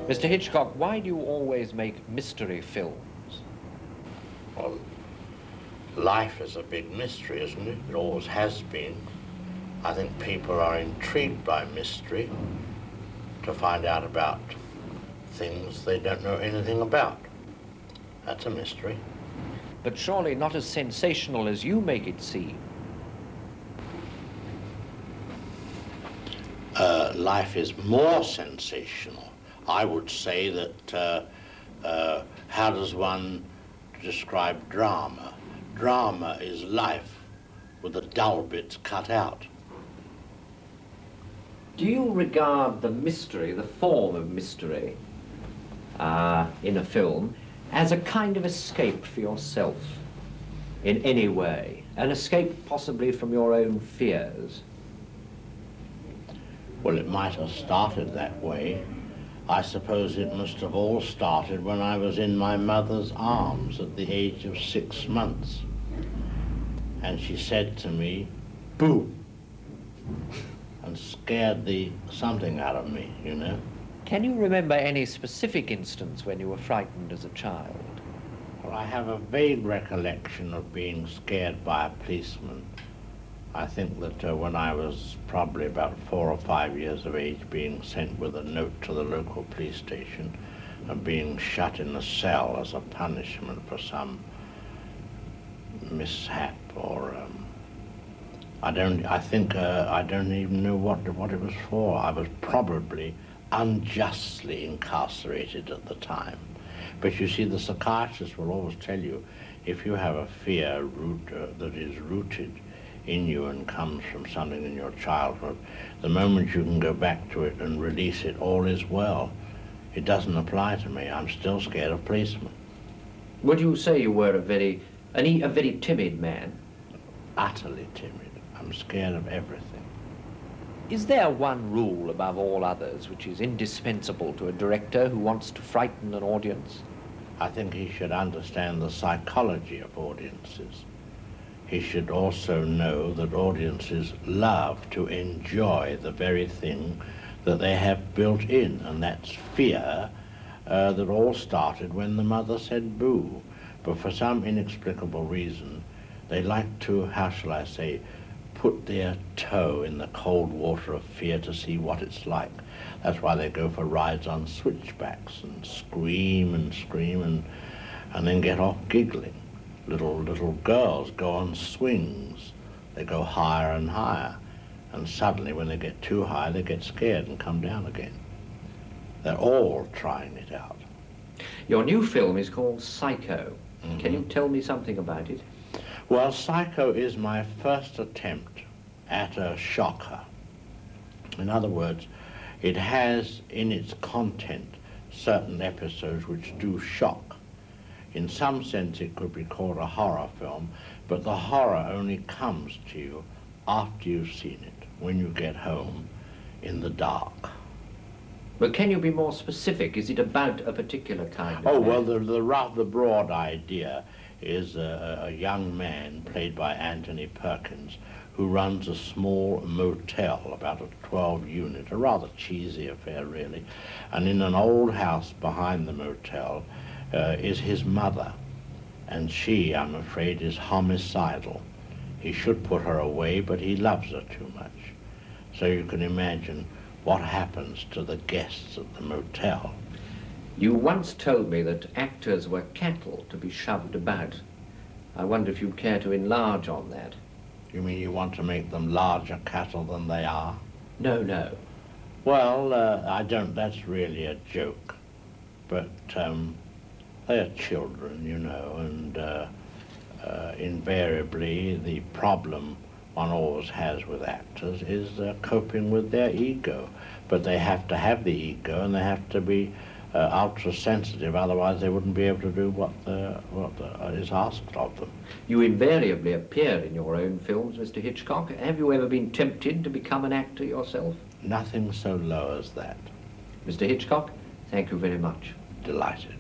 Mr. Hitchcock, why do you always make mystery films? Well, life is a big mystery, isn't it? It always has been. I think people are intrigued by mystery to find out about things they don't know anything about. That's a mystery. But surely not as sensational as you make it seem. Life is more sensational. I would say that, how does one describe drama? Drama is life with the dull bits cut out. Do you regard the mystery, the form of mystery, in a film, as a kind of escape for yourself in any way? An escape possibly from your own fears? Well, it might have started that way. I suppose it must have all started when I was in my mother's arms at the age of 6 months. And she said to me, "Boo," and scared the something out of me, you know. Can you remember any specific instance when you were frightened as a child? Well, I have a vague recollection of being scared by a policeman. I think that when I was probably about 4 or 5 years of age, being sent with a note to the local police station and being shut in a cell as a punishment for some mishap or I don't even know what it was for. I was probably unjustly incarcerated at the time. But you see, the psychiatrist will always tell you, if you have a fear that is rooted in you and comes from something in your childhood, the moment you can go back to it and release it, all is well. It doesn't apply to me. I'm still scared of policemen. Would you say you were a very timid man? Utterly timid. I'm scared of everything. Is there one rule above all others which is indispensable to a director who wants to frighten an audience? I think he should understand the psychology of audiences. He should also know that audiences love to enjoy the very thing that they have built in, and that's fear that all started when the mother said boo. But for some inexplicable reason, they like to, how shall I say, put their toe in the cold water of fear to see what it's like. That's why they go for rides on switchbacks and scream and then get off giggling. Little girls go on swings. They go higher and higher. And suddenly, when they get too high, they get scared and come down again. They're all trying it out. Your new film is called Psycho. Mm-hmm. Can you tell me something about it? Well, Psycho is my first attempt at a shocker. In other words, it has in its content certain episodes which do shock. In some sense, it could be called a horror film, but the horror only comes to you after you've seen it, when you get home in the dark. But can you be more specific? Is it about a particular kind of man? Well, the broad idea is a young man, played by Anthony Perkins, who runs a small motel, about a 12-unit, a rather cheesy affair, really. And in an old house behind the motel is his mother, and she, I'm afraid, is homicidal. He should put her away, but he loves her too much. So you can imagine what happens to the guests at the motel. You once told me that actors were cattle to be shoved about. I wonder if you'd care to enlarge on that. You mean you want to make them larger cattle than they are? No. Well, I don't, that's really a joke. But they're children, you know, and invariably the problem one always has with actors is coping with their ego. But they have to have the ego, and they have to be ultra-sensitive, otherwise they wouldn't be able to do what is asked of them. You invariably appear in your own films, Mr. Hitchcock. Have you ever been tempted to become an actor yourself? Nothing so low as that. Mr. Hitchcock, thank you very much. Delighted.